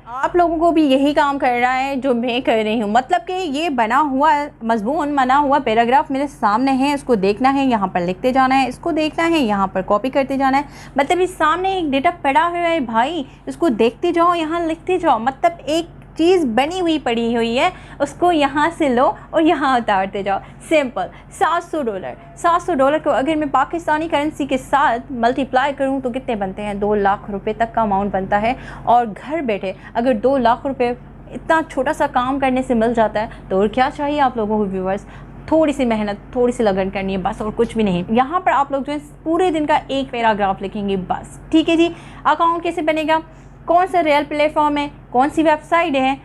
आप लोगों को भी यही काम करना है जो मैं कर रही हूँ। मतलब कि ये बना हुआ मजमून बना हुआ पैराग्राफ मेरे सामने है, इसको देखना है, यहाँ पर लिखते जाना है, इसको देखना है, यहाँ पर कॉपी करते जाना है। मतलब इस सामने एक डेटा पड़ा हुआ है भाई, इसको देखते जाओ, यहाँ लिखते जाओ। मतलब एक चीज़ बनी हुई पड़ी हुई है, उसको यहाँ से लो और यहाँ उतारते जाओ। सिंपल। $700 को अगर मैं पाकिस्तानी करेंसी के साथ मल्टीप्लाई करूँ तो कितने बनते हैं? 2 लाख रुपए तक का अमाउंट बनता है। और घर बैठे अगर 2 लाख रुपए इतना छोटा सा काम करने से मिल जाता है तो और क्या चाहिए आप लोगों को व्यूअर्स? थोड़ी सी मेहनत, थोड़ी सी लगन करनी है बस, और कुछ भी नहीं। यहाँ पर आप लोग जो है पूरे दिन का एक पैराग्राफ लिखेंगे बस। ठीक है जी। अकाउंट कैसे बनेगा, कौन सा रियल प्लेटफॉर्म है, कौन सी वेबसाइट है,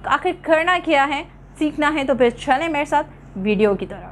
आखिर करना क्या है, सीखना है तो फिर चलें मेरे साथ वीडियो की तरफ।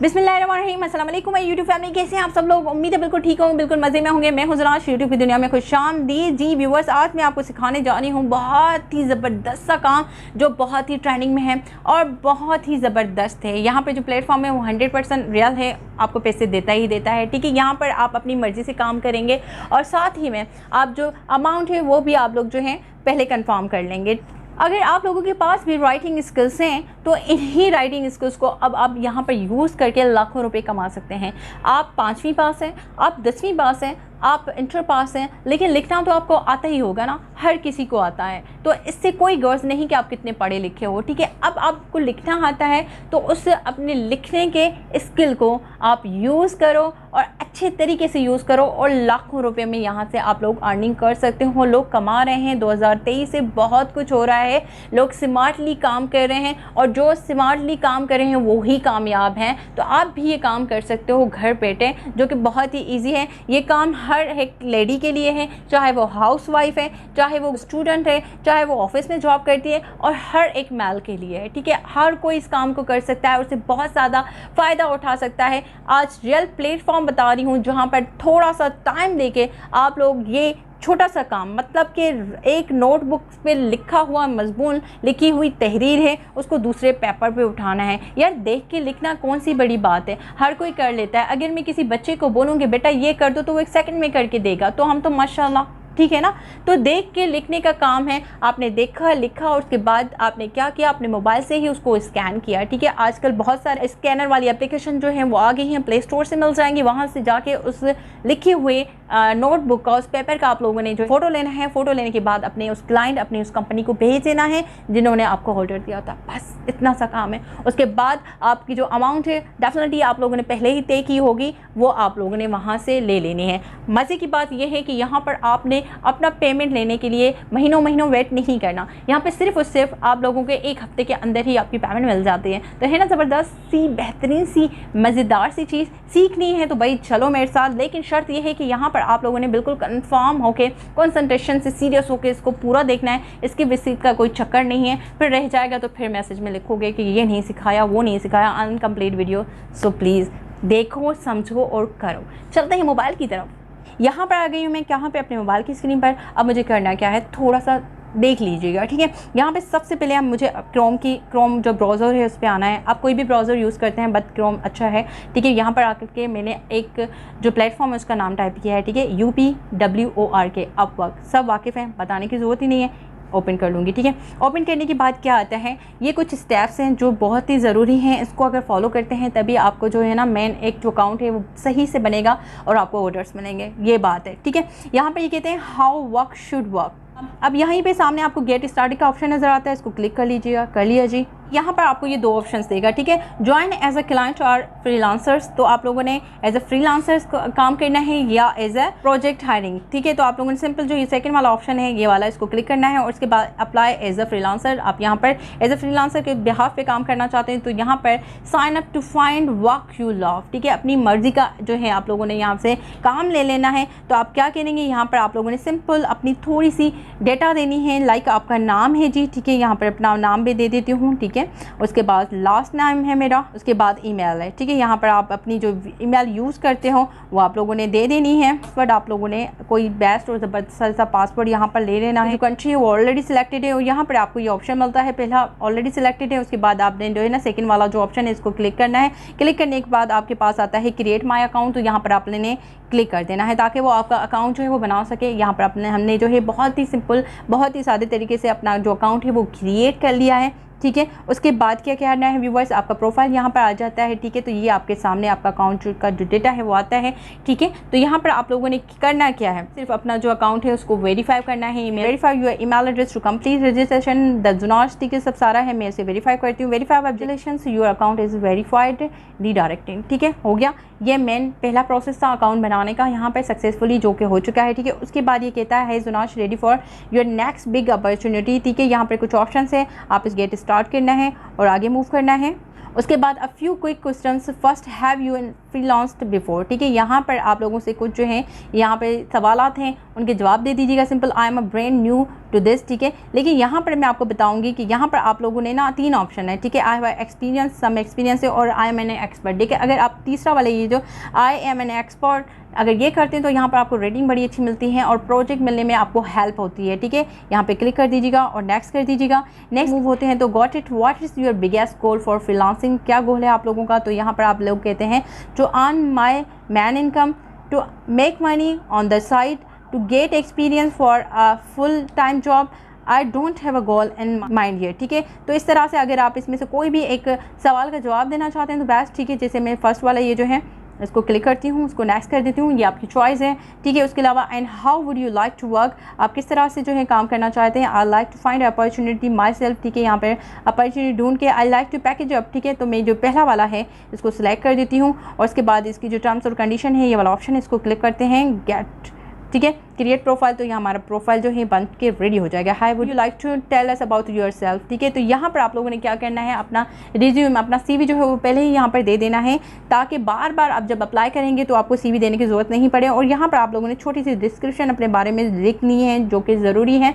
बिस्मिल्लाहिर्रहमानिर्रहीम। अस्सलाम वालेकुम यूट्यूब फैमिली, कैसे हैं आप सब लोग? उम्मीद है बिल्कुल ठीक होंगे, बिल्कुल मज़े में होंगे। मैं हूं ज़राश, यूट्यूब की दुनिया में खुशामदीद। जी व्यूअर्स, आज मैं आपको सिखाने जा रही हूँ बहुत ही ज़बरदस्त सा काम जो बहुत ही ट्रेंडिंग में है और बहुत ही ज़बरदस्त है। यहाँ पर जो प्लेटफॉर्म है वो 100% रियल है, आपको पैसे देता ही देता है। ठीक है, यहाँ पर आप अपनी मर्ज़ी से काम करेंगे और साथ ही में आप जो अमाउंट है वो भी आप लोग जो है पहले कन्फर्म कर लेंगे। अगर आप लोगों के पास भी राइटिंग स्किल्स हैं तो इन्हीं राइटिंग स्किल्स को अब आप यहाँ पर यूज़ करके लाखों रुपए कमा सकते हैं। आप 5वीं पास हैं, आप 10वीं पास हैं, आप इंटर पास हैं, लेकिन लिखना तो आपको आता ही होगा ना, हर किसी को आता है। तो इससे कोई गर्ज नहीं कि आप कितने पढ़े लिखे हो। ठीक है, अब आपको लिखना आता है तो उस अपने लिखने के स्किल को आप यूज़ करो और अच्छे तरीके से यूज़ करो और लाखों रुपए में यहाँ से आप लोग अर्निंग कर सकते हो। लोग कमा रहे हैं, 2023 से बहुत कुछ हो रहा है, लोग स्मार्टली काम कर रहे हैं और जो स्मार्टली काम कर रहे हैं वो ही कामयाब हैं। तो आप भी ये काम कर सकते हो घर बैठे, जो कि बहुत ही ईजी है। ये काम हर एक लेडी के लिए है, चाहे वो हाउस वाइफ है, चाहे वो स्टूडेंट है, चाहे वो ऑफिस में जॉब करती है, और हर एक मेल के लिए है। ठीक है, हर कोई इस काम को कर सकता है और उससे बहुत ज़्यादा फ़ायदा उठा सकता है। आज रियल प्लेटफॉर्म बता रही हूँ जहाँ पर थोड़ा सा टाइम देके आप लोग ये छोटा सा काम, मतलब कि एक नोटबुक पे लिखा हुआ मजमून, लिखी हुई तहरीर है, उसको दूसरे पेपर पे उठाना है। यार देख के लिखना कौन सी बड़ी बात है, हर कोई कर लेता है। अगर मैं किसी बच्चे को बोलूँगी बेटा ये कर दो तो वो 1 सेकंड में करके देगा, तो हम तो माशाल्लाह। ठीक है ना, तो देख के लिखने का काम है। आपने देखा, लिखा और उसके बाद आपने क्या किया, अपने मोबाइल से ही उसको स्कैन किया। ठीक है, आजकल बहुत सारे स्कैनर वाली एप्लीकेशन जो हैं वो आ गई हैं, प्ले स्टोर से मिल जाएंगी। वहाँ से जाके उस लिखे हुए नोटबुक का, उस पेपर का आप लोगों ने जो फ़ोटो लेना है, फ़ोटो लेने के बाद अपने उस क्लाइंट, अपनी उस कंपनी को भेज देना है जिन्होंने आपको ऑर्डर दिया था। बस इतना सा काम है। उसके बाद आपकी जो अमाउंट है डेफिनेटली आप लोगों ने पहले ही तय की होगी, वो आप लोगों ने वहाँ से ले लेनी है। मज़े की बात यह है कि यहाँ पर आपने अपना पेमेंट लेने के लिए महीनों वेट नहीं करना। यहाँ पे सिर्फ और सिर्फ आप लोगों के 1 हफ्ते के अंदर ही आपकी पेमेंट मिल जाती है। तो है ना ज़बरदस्त सी, बेहतरीन सी, मज़ेदार सी चीज़। सीखनी है तो भाई चलो मेरे साथ, लेकिन शर्त यह है कि यहाँ पर आप लोगों ने बिल्कुल कंफर्म होकर, कंसंट्रेशन से, सीरियस होकर इसको पूरा देखना है। इसके विसिट का कोई चक्कर नहीं है, फिर रह जाएगा तो फिर मैसेज में लिखोगे कि ये नहीं सिखाया, वो नहीं सिखाया, अनकम्प्लीट वीडियो। सो प्लीज़ देखो, समझो और करो। चलते हैं मोबाइल की तरफ। यहाँ पर आ गई हूँ मैं, कहाँ पे? अपने मोबाइल की स्क्रीन पर। अब मुझे करना क्या है, थोड़ा सा देख लीजिएगा। ठीक है, यहाँ पे सबसे पहले आप मुझे क्रोम जो ब्राउज़र है उस पर आना है। आप कोई भी ब्राउज़र यूज़ करते हैं बट क्रोम अच्छा है। ठीक है, यहाँ पर आकर के मैंने एक जो प्लेटफॉर्म है उसका नाम टाइप किया है। ठीक है, UPWORK, अपवर्क। सब वाकिफ़ हैं, बताने की ज़रूरत ही नहीं है। ओपन कर लूँगी। ठीक है, ओपन करने के बाद क्या आता है, ये कुछ स्टेप्स हैं जो बहुत ही ज़रूरी हैं। इसको अगर फॉलो करते हैं तभी आपको जो है ना मेन एक जो अकाउंट है वो सही से बनेगा और आपको ऑर्डर्स मिलेंगे। ये बात है। ठीक है, यहाँ पर ये कहते हैं हाउ वर्क शुड वर्क। अब यहीं पे सामने आपको गेट स्टार्टेड का ऑप्शन नज़र आता है, इसको क्लिक कर लीजिएगा। कर लिया जी। यहाँ पर आपको ये 2 ऑप्शंस देगा। ठीक है, ज्वाइन एज अ क्लाइंट और फ्रीलांसर्स। तो आप लोगों ने एज अ फ्रीलांसर्स काम करना है या एज अ प्रोजेक्ट हायरिंग। ठीक है, तो आप लोगों ने सिंपल जो ये सेकंड वाला ऑप्शन है ये वाला, इसको क्लिक करना है और उसके बाद अप्लाई एज अ फ्रीलांसर। आप यहाँ पर एज अ फ्रीलांसर के बिहाफ पे काम करना चाहते हैं तो यहाँ पर sign up to find work you love. ठीक है, अपनी मर्जी का जो है आप लोगों ने यहाँ से काम ले लेना है। तो आप क्या करेंगे, यहाँ पर आप लोगों ने सिंपल अपनी थोड़ी सी डेटा देनी है, लाइक आपका नाम है जी। ठीक है, यहाँ पर अपना नाम भी दे देती हूँ। ठीक ठीक है। उसके बाद लास्ट नाम है मेरा, उसके बाद ईमेल है, ठीक है। यहाँ पर आप अपनी जो ईमेल यूज़ करते हो वो आप लोगों ने दे देनी है। पासवर्ड आप लोगों ने कोई बेस्ट और ज़बरदस्त सा पासवर्ड यहाँ पर ले लेना है। जो कंट्री है वो ऑलरेडी सिलेक्टेड है और यहाँ पर आपको ये ऑप्शन मिलता है, पहला ऑलरेडी सिलेक्टेड है, उसके बाद आपने जो है ना सेकंड वाला जो ऑप्शन है इसको क्लिक करना है। क्लिक करने के बाद आपके पास आता है क्रिएट माई अकाउंट, तो यहाँ पर आपने क्लिक कर देना है ताकि वो आपका अकाउंट जो है वो बना सके। यहाँ पर हमने जो है बहुत ही सिंपल, बहुत ही सादे तरीके से अपना जो अकाउंट है वो क्रिएट कर लिया है, ठीक है। उसके बाद क्या करना है व्यूवर्स, आपका प्रोफाइल यहाँ पर आ जाता है, ठीक है। तो ये आपके सामने आपका अकाउंट का जो डेटा है वो आता है, ठीक है। तो यहाँ पर आप लोगों ने करना क्या है, सिर्फ अपना जो अकाउंट है उसको वेरीफाई करना है। Verify your email address to complete registration the Junash, ठीक है। सब सारा है, मैं इसे वेरीफाई करती हूँ। Verify observations your account is verified redirecting, ठीक है, हो गया। ये मेन पहला प्रोसेस था अकाउंट बनाने का, यहाँ पर सक्सेसफुली जो कि हो चुका है, ठीक है। उसके बाद ये कहता है Junash ready for your next big opportunity, ठीक है। यहाँ पर कुछ ऑप्शन है, आप इस गेट स्टार्ट करना है और आगे मूव करना है। उसके बाद a few quick questions, first have you freelanced before, ठीक है। यहाँ पर आप लोगों से कुछ जो है यहाँ पे सवालात हैं, उनके जवाब दे दीजिएगा। Simple, I am a brand new to this, ठीक है। लेकिन यहाँ पर मैं आपको बताऊंगी कि यहाँ पर आप लोगों ने ना 3 ऑप्शन है, ठीक है। I have experience, some experience है और आई एम एन एक्सपर्ट, ठीक है। अगर आप तीसरा वाला ये जो आई एम एन एक्सपर्ट अगर ये करते हैं तो यहाँ पर आपको रेटिंग बड़ी अच्छी मिलती है और प्रोजेक्ट मिलने में आपको हेल्प होती है, ठीक है। यहाँ पे क्लिक कर दीजिएगा और नेक्स्ट कर दीजिएगा। नेक्स्ट मूव होते हैं तो got it, what is your biggest goal for freelancing, क्या गोल है आप लोगों का। तो यहाँ पर आप लोग कहते हैं to earn my main income, to make money on the side, to get experience for a full time job, I don't have a goal in mind here, ठीक है। तो इस तरह से अगर आप इसमें से कोई भी एक सवाल का जवाब देना चाहते हैं तो बेस्ट, ठीक है। जैसे मैं फर्स्ट वाला ये जो है इसको क्लिक करती हूँ, उसको नेक्स्ट कर देती हूँ, ये आपकी चॉइस है, ठीक है। उसके अलावा and how would you like to work, आप किस तरह से जो है काम करना चाहते हैं। I like to find opportunity myself, ठीक है। यहाँ पर अपॉर्चुनिटी ढूंढ के I like to package up, ठीक है। तो मैं जो पहला वाला है इसको सिलेक्ट कर देती हूँ और उसके बाद इसकी जो टर्म्स और कंडीशन है ये वाला ऑप्शन है, इसको क्लिक करते हैं गेट, ठीक है। क्रिएट प्रोफाइल, तो यहाँ हमारा प्रोफाइल जो है बन के रेडी हो जाएगा। How would you like to tell us about yourself, ठीक है। तो यहाँ पर आप लोगों ने क्या करना है, अपना रिज्यूम, अपना CV जो है वो पहले ही यहाँ पर दे देना है ताकि बार बार आप जब अप्लाई करेंगे तो आपको CV देने की ज़रूरत नहीं पड़े। और यहाँ पर आप लोगों ने छोटी सी डिस्क्रिप्शन अपने बारे में लिखनी है जो कि ज़रूरी है,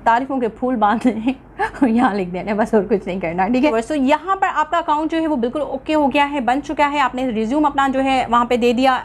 तारीफों के फूल बांधने यहाँ लिख देना, बस और कुछ नहीं करना, ठीक है। तो यहाँ पर आपका अकाउंट जो है वो बिल्कुल ओके हो गया है, बन चुका है। आपने रिज्यूम अपना जो है वहाँ पे दे दिया,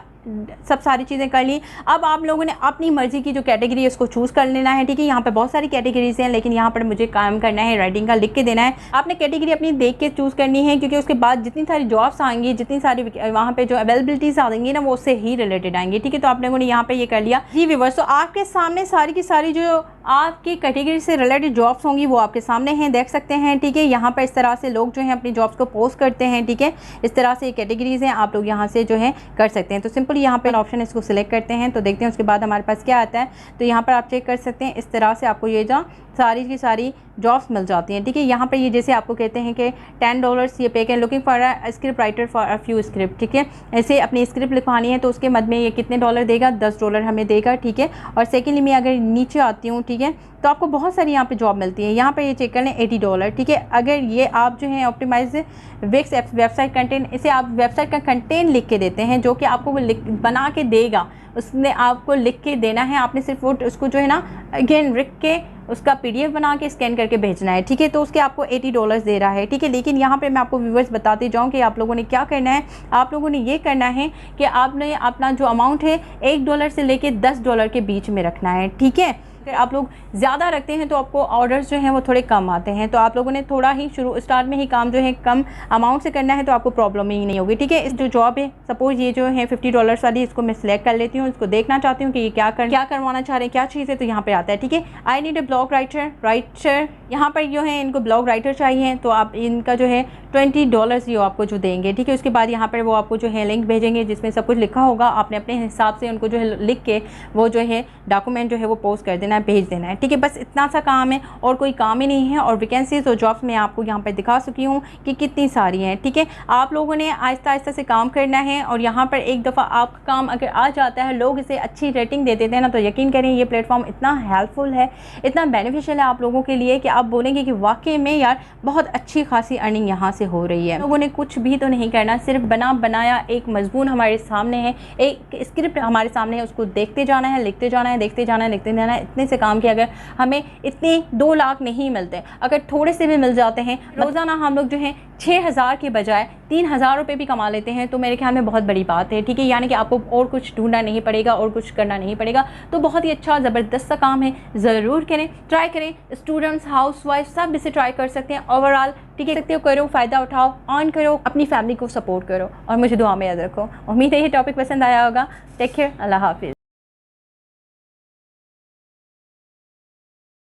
सब सारी चीज़ें कर ली। अब आप लोगों ने अपनी मर्ज़ी की जो कैटेगरी है उसको चूज़ कर लेना है, ठीक है। यहाँ पे बहुत सारी कैटेगरीज हैं लेकिन यहाँ पर मुझे काम करना है राइटिंग का, लिख के देना है। आपने कैटेगरी अपनी देख के चूज़ करनी है क्योंकि उसके बाद जितनी सारी जॉब्स आएंगी, जितनी सारी वहाँ पे जो अवेलेबिलिटीज़ आएंगी ना वो उससे ही रिलेटेड आएंगी, ठीक है। तो आप लोगों ने यहाँ पर ये कर लिया। जी व्यूअर्स, तो आपके सामने सारी की सारी जो आपकी कैटेगरी से रिलेटेड जॉब्स होंगी वो आपके सामने हैं, देख सकते हैं, ठीक है। यहाँ पर इस तरह से लोग जो हैं अपनी जॉब्स को पोस्ट करते हैं, ठीक है। इस तरह से कैटेगरीज हैं, आप लोग यहाँ से जो है कर सकते हैं। तो सिंपल यहाँ पर ऑप्शन इसको सिलेक्ट करते हैं तो देखते हैं उसके बाद हमारे पास क्या आता है। तो यहाँ पर आप चेक कर सकते हैं, इस तरह से आपको ये जो सारी की सारी जॉब्स मिल जाती हैं, ठीक है। यहाँ पर ये जैसे आपको कहते हैं कि $10 ये पे can looking for a script writer for a few script, ठीक है। ऐसे अपनी स्क्रिप्ट लिखवानी है तो उसके मद में ये कितने डॉलर देगा, $10 हमें देगा, ठीक है। और सेकेंडली मैं अगर नीचे आती हूँ, ठीक है, तो आपको बहुत सारी यहाँ पे जॉब मिलती है। यहाँ पर ये चेक कर लें $80, ठीक है। अगर ये आप जो है ऑप्टिमाइज विक्स वेबसाइट कंटेंट, इसे आप वेबसाइट का कंटेंट लिख के देते हैं जो कि आपको वो बना के देगा, उसने आपको लिख के देना है। आपने सिर्फ वो उसको जो है ना अगेन लिख के उसका PDF बना के स्कैन करके भेजना है, ठीक है। तो उसके आपको $80 दे रहा है, ठीक है। लेकिन यहाँ पे मैं आपको व्यूवर्स बताते जाऊँ कि आप लोगों ने क्या करना है। आप लोगों ने ये करना है कि आपने अपना जो अमाउंट है $1 से लेके $10 के बीच में रखना है, ठीक है। अगर आप लोग ज़्यादा रखते हैं तो आपको ऑर्डर्स जो हैं वो थोड़े कम आते हैं। तो आप लोगों ने थोड़ा ही स्टार्ट में ही काम जो है कम अमाउंट से करना है तो आपको प्रॉब्लम ही नहीं होगी, ठीक है। इस जो जॉब है, सपोज ये जो है $50 वाली, इसको मैं सिलेक्ट कर लेती हूँ, इसको देखना चाहती हूँ कि ये क्या करवाना चाह रहे हैं, क्या चीज़ है। तो यहाँ पर आता है, ठीक है, I need a blog writer. यहाँ पर जो है इनको ब्लॉग राइटर चाहिए तो आप इनका जो है $20 ये आपको जो देंगे, ठीक है। उसके बाद यहाँ पर वो आपको जो है लिंक भेजेंगे जिसमें सब कुछ लिखा होगा। आपने अपने हिसाब से उनको जो है लिख के वो जो है डॉक्यूमेंट जो है वो पोस्ट कर देना है, भेज देना है, ठीक है। बस इतना सा काम है और कोई काम ही नहीं है। और वैकेंसीज और जॉब्स मैं आपको यहाँ पर दिखा चुकी हूँ कि कितनी सारी हैं, ठीक है। आप लोगों ने आहिस्ता आहिस्ता से काम करना है और यहाँ पर एक दफ़ा आपका काम अगर आ जाता है, लोग इसे अच्छी रेटिंग दे देते हैं ना, तो यकीन करें ये प्लेटफॉर्म इतना हेल्पफुल है, इतना बेनिफिशियल है आप लोगों के लिए कि आप बोलेंगे कि वाकई में यार बहुत अच्छी खासी अर्निंग यहाँ से हो रही है। लोगों ने कुछ भी तो नहीं करना, सिर्फ बनाया एक मजमून हमारे सामने है, एक स्क्रिप्ट हमारे सामने है, उसको देखते जाना है, लिखते जाना है, देखते जाना है, लिखते जाना है। इतने मेहनत से काम किया, अगर हमें इतने 2 लाख नहीं मिलते, अगर थोड़े से भी मिल जाते हैं, रोज़ाना हम लोग जो हैं 6,000 के बजाय 3,000 रुपये भी कमा लेते हैं, तो मेरे ख्याल में बहुत बड़ी बात है। ठीक है, यानी कि आपको और कुछ ढूंढना नहीं पड़ेगा और कुछ करना नहीं पड़ेगा। तो बहुत ही अच्छा ज़बरदस्त सा काम है, ज़रूर करें, ट्राई करें। स्टूडेंट्स, हाउसवाइफ सब इसे ट्राई कर सकते हैं। ओवरऑल ठीक है, सकते हो, करो, फ़ायदा उठाओ, ऑन करो, अपनी फैमिली को सपोर्ट करो और मुझे दुआ में याद रखो। उम्मीद है ये टॉपिक पसंद आया होगा। टेक केयर, अल्लाह हाफिज़।